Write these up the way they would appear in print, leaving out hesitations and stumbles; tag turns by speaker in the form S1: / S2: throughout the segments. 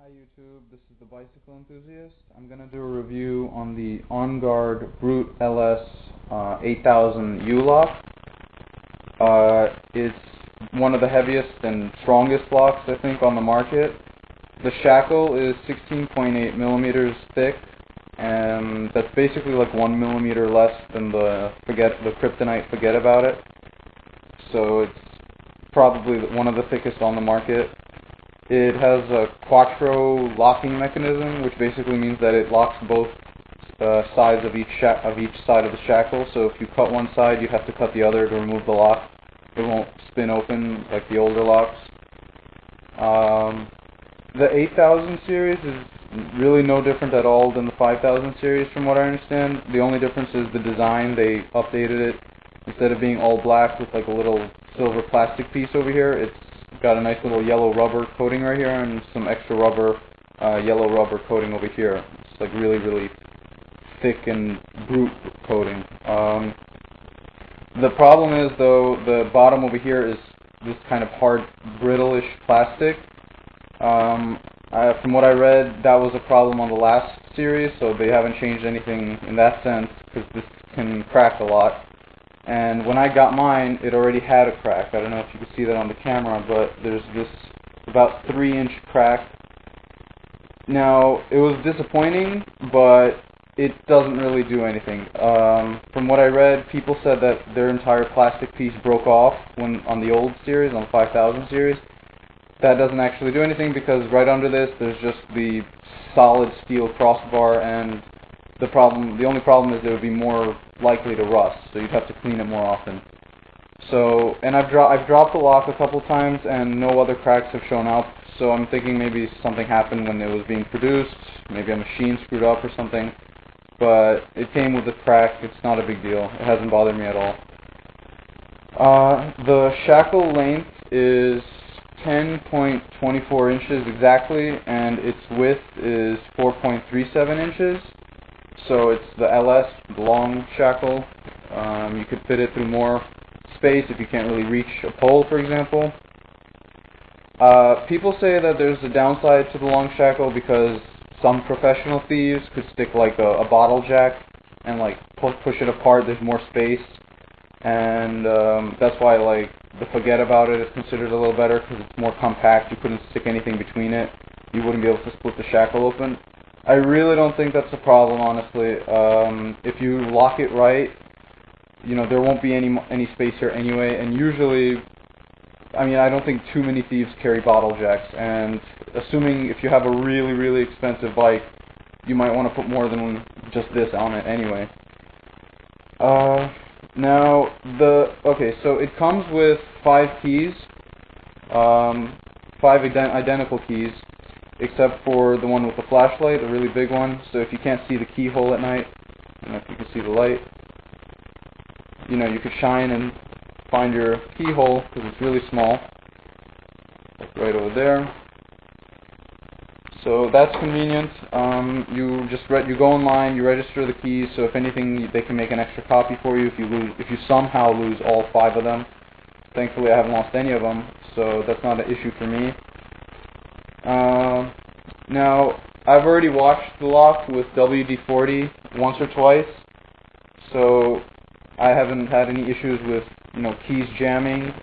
S1: Hi YouTube, this is the Bicycle Enthusiast. I'm going to do a review on the OnGuard Brute LS 8000 U-Lock. It's one of the heaviest and strongest locks I think on the market. The shackle is 16.8 millimeters thick, and that's basically like 1 millimeter less than the Kryptonite Forget About It. So it's probably one of the thickest on the market. It has a quattro locking mechanism, which basically means that it locks both sides of each side of the shackle. So if you cut one side, you have to cut the other to remove the lock. It won't spin open like the older locks. The 8000 series is really no different at all than the 5000 series from what I understand. The only difference is the design. They updated it. Instead of being all black with like a little silver plastic piece over here, it's got a nice little yellow rubber coating right here and some extra rubber, yellow rubber coating over here. It's like really, really thick and brute coating. The problem is though, the bottom over here is this kind of hard, brittle-ish plastic. From what I read, that was a problem on the last series, so they haven't changed anything in that sense because this can crack a lot. And when I got mine, it already had a crack. I don't know if you can see that on the camera, but there's this about 3-inch crack. Now, it was disappointing, but it doesn't really do anything. From what I read, people said that their entire plastic piece broke off on the old series, on the 5000 series. That doesn't actually do anything because right under this, there's just the solid steel crossbar, and the only problem is it would be more likely to rust, so you'd have to clean it more often. So, and I've dropped the lock a couple times and no other cracks have shown up, so I'm thinking maybe something happened when it was being produced, maybe a machine screwed up or something, but it came with a crack. It's not a big deal. It hasn't bothered me at all. The shackle length is 10.24 inches exactly, and its width is 4.37 inches. So it's the LS, the long shackle. You could fit it through more space if you can't really reach a pole, for example. People say that there's a downside to the long shackle because some professional thieves could stick like a bottle jack and like push it apart. There's more space, and that's why like the Forget About It is considered a little better because it's more compact. You couldn't stick anything between it. You wouldn't be able to split the shackle open. I really don't think that's a problem, honestly. If you lock it right, you know, there won't be any space here anyway, and usually, I mean, I don't think too many thieves carry bottle jacks, and assuming if you have a really, really expensive bike, you might want to put more than just this on it anyway. Okay, so it comes with 5 keys, 5 identical keys, except for the one with the flashlight, the really big one. So if you can't see the keyhole at night, I don't know if you can see the light, you know, you could shine and find your keyhole because it's really small, like right over there. So that's convenient. You go online, you register the keys. So if anything, they can make an extra copy for you if you somehow lose all 5 of them. Thankfully, I haven't lost any of them, so that's not an issue for me. Now, I've already washed the lock with WD-40 once or twice, so I haven't had any issues with, you know, keys jamming.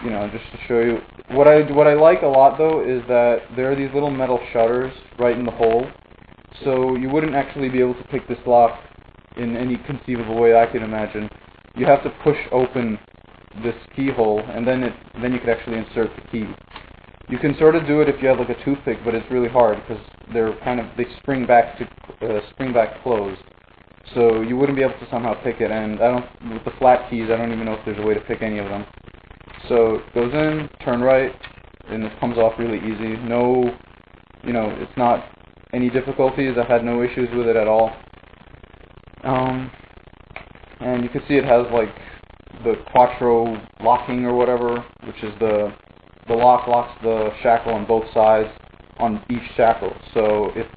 S1: You know, just to show you, what I like a lot though is that there are these little metal shutters right in the hole, so you wouldn't actually be able to pick this lock in any conceivable way I can imagine. You have to push open this keyhole, and then you could actually insert the key. You can sort of do it if you have like a toothpick, but it's really hard because they spring back closed. So you wouldn't be able to somehow pick it, and with the flat keys, I don't even know if there's a way to pick any of them. So it goes in, turn right, and it comes off really easy. No, you know, it's not any difficulties. I've had no issues with it at all. And you can see it has like the quattro locking or whatever, which is the lock locks the shackle on both sides on each shackle. So if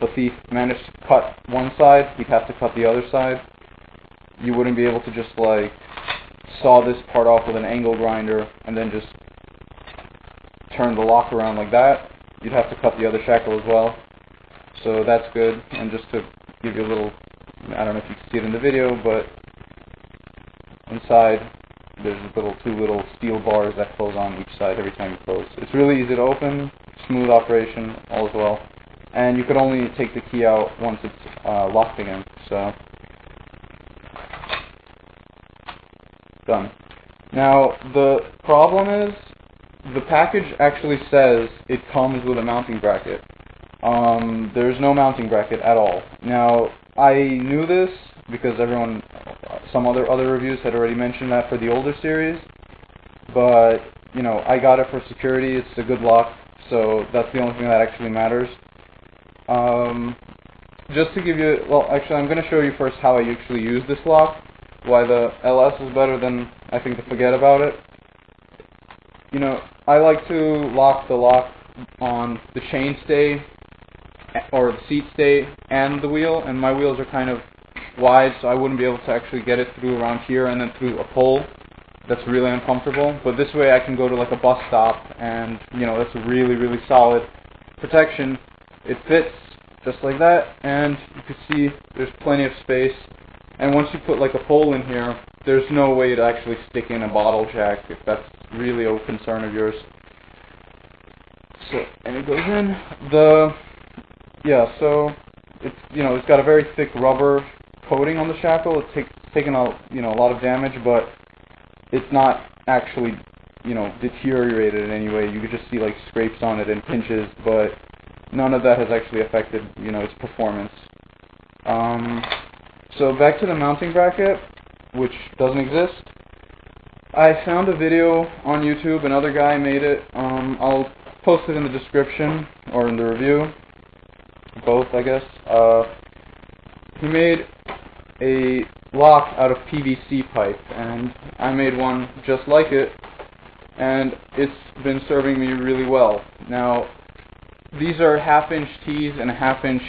S1: a thief managed to cut one side, he'd have to cut the other side. You wouldn't be able to just like saw this part off with an angle grinder and then just turn the lock around like that, you'd have to cut the other shackle as well. So that's good. And just to give you a little, I don't know if you can see it in the video, but inside there's two little steel bars that close on each side every time you close. It's really easy to open, smooth operation, all as well. And you could only take the key out once it's locked again. So, done. Now, the problem is, the package actually says it comes with a mounting bracket. There's no mounting bracket at all. Now, I knew this because some other reviews had already mentioned that for the older series, but, you know, I got it for security. It's a good lock, so that's the only thing that actually matters. Just to give you, well, actually, I'm going to show you first how I actually use this lock, why the LS is better than, I think, the Forget About It. You know, I like to lock the lock on the chain stay, or the seat stay, and the wheel, and my wheels are kind of wide, so I wouldn't be able to actually get it through around here and then through a pole. That's really uncomfortable, but this way I can go to like a bus stop, and, you know, that's a really, really solid protection. It fits just like that, and you can see there's plenty of space. And once you put like a pole in here, there's no way to actually stick in a bottle jack if that's really a concern of yours. So, and it goes in. So it's, you know, it's got a very thick rubber coating on the shackle. It's taken a lot of damage, but it's not actually, you know, deteriorated in any way. You could just see like scrapes on it and pinches, but none of that has actually affected, you know, its performance. So back to the mounting bracket, which doesn't exist. I found a video on YouTube. Another guy made it. I'll post it in the description or in the review. Both, I guess. He made a lock out of PVC pipe, and I made one just like it, and it's been serving me really well. Now, these are 1/2-inch T's and a 1/2-inch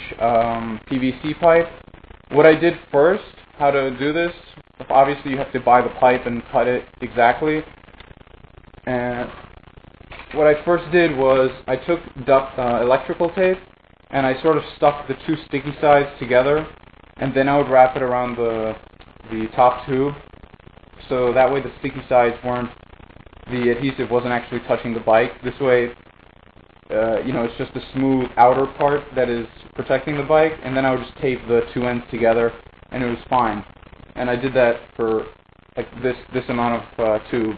S1: PVC pipe. What I did first, how to do this, obviously you have to buy the pipe and cut it exactly. And what I first did was I took electrical tape and I sort of stuck the two sticky sides together, and then I would wrap it around the top tube, so that way the sticky sides the adhesive wasn't actually touching the bike. This way, you know, it's just a smooth outer part that is protecting the bike, and then I would just tape the two ends together, and it was fine. And I did that for like this amount of tube.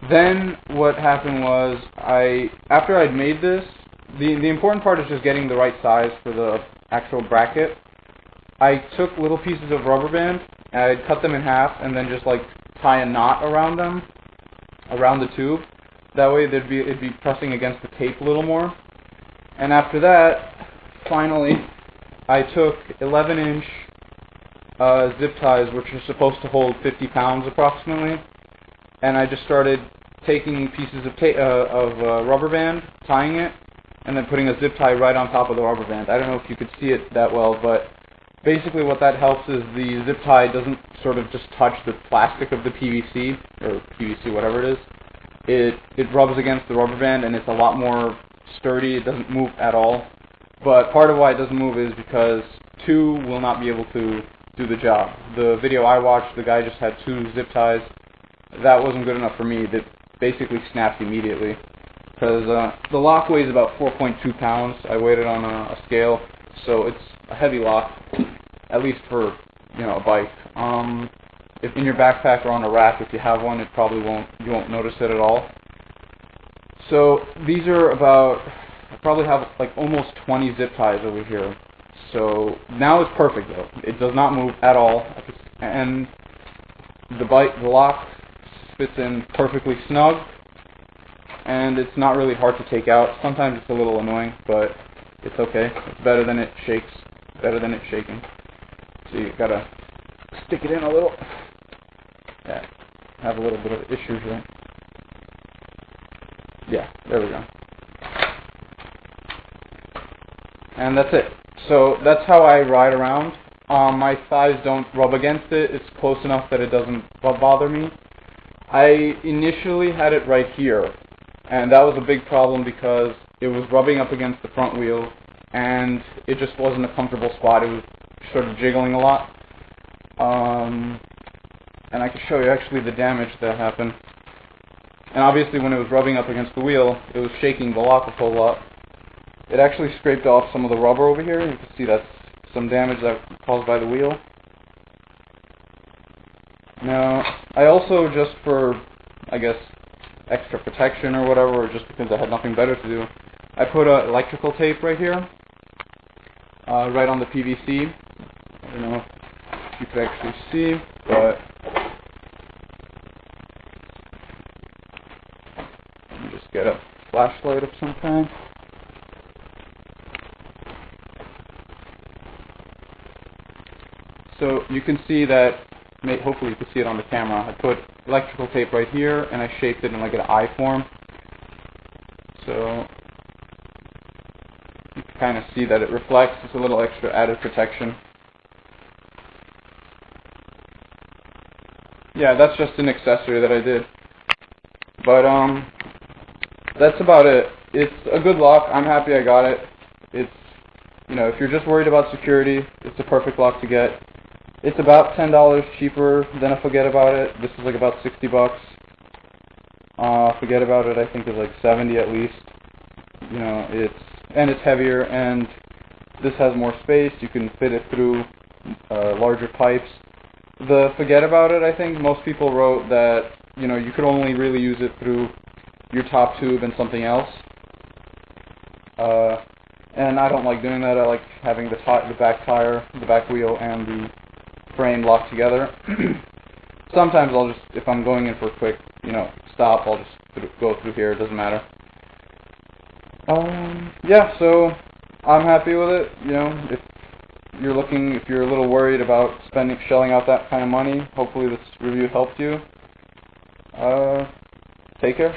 S1: Then what happened was, after I'd made this, the important part is just getting the right size for the actual bracket. I took little pieces of rubber band, and I'd cut them in half, and then just like tie a knot around them, around the tube. That way it'd be pressing against the tape a little more. And after that, finally, I took 11-inch zip ties, which are supposed to hold 50 pounds approximately, and I just started taking pieces of rubber band, tying it, and then putting a zip tie right on top of the rubber band. I don't know if you could see it that well, but basically what that helps is the zip tie doesn't sort of just touch the plastic of the PVC, or PVC, whatever it is. It rubs against the rubber band, and it's a lot more sturdy. It doesn't move at all. But part of why it doesn't move is because two will not be able to do the job. The video I watched, the guy just had 2 zip ties. That wasn't good enough for me. That basically snapped immediately. Because the lock weighs about 4.2 pounds. I weighed it on a scale, so it's a heavy lock, at least for, you know, a bike. If in your backpack or on a rack, if you have one, you won't notice it at all. So these are I probably have like almost 20 zip ties over here. So now it's perfect though. It does not move at all, and the lock fits in perfectly snug, and it's not really hard to take out. Sometimes it's a little annoying, but it's okay. It's better than it shaking. So you gotta stick it in a little. Yeah, have a little bit of issues here. Yeah, there we go. And that's it. So that's how I ride around. My thighs don't rub against it. It's close enough that it doesn't bother me. I initially had it right here, and that was a big problem because it was rubbing up against the front wheel, and it just wasn't a comfortable spot. It was sort of jiggling a lot. And I can show you actually the damage that happened. And obviously when it was rubbing up against the wheel, it was shaking the lock a whole lot. It actually scraped off some of the rubber over here. You can see that's some damage that was caused by the wheel. Now, I also, just for, I guess, extra protection or whatever, or just because I had nothing better to do, I put electrical tape right here, right on the PVC. I don't know if you could actually see, but let me just get a flashlight of some kind. So you can see that, hopefully you can see it on the camera, I put electrical tape right here and I shaped it in like an eye form. So you can kind of see that it reflects. It's a little extra added protection. Yeah, that's just an accessory that I did. But that's about it. It's a good lock. I'm happy I got it. It's, you know, if you're just worried about security, it's a perfect lock to get. It's about $10 cheaper than a Forget About It. This is like about 60 bucks. Forget About It, I think, is like 70 at least. You know, it's heavier, and this has more space. You can fit it through larger pipes. The Forget About It, I think most people wrote that, you know, you could only really use it through your top tube and something else. And I don't like doing that. I like having the back tire, the back wheel, and the frame locked together. Sometimes I'll just, if I'm going in for a quick, you know, stop, I'll just go through here. It doesn't matter. Yeah, so I'm happy with it. You know, if you're a little worried about shelling out that kind of money, hopefully this review helped you. Take care.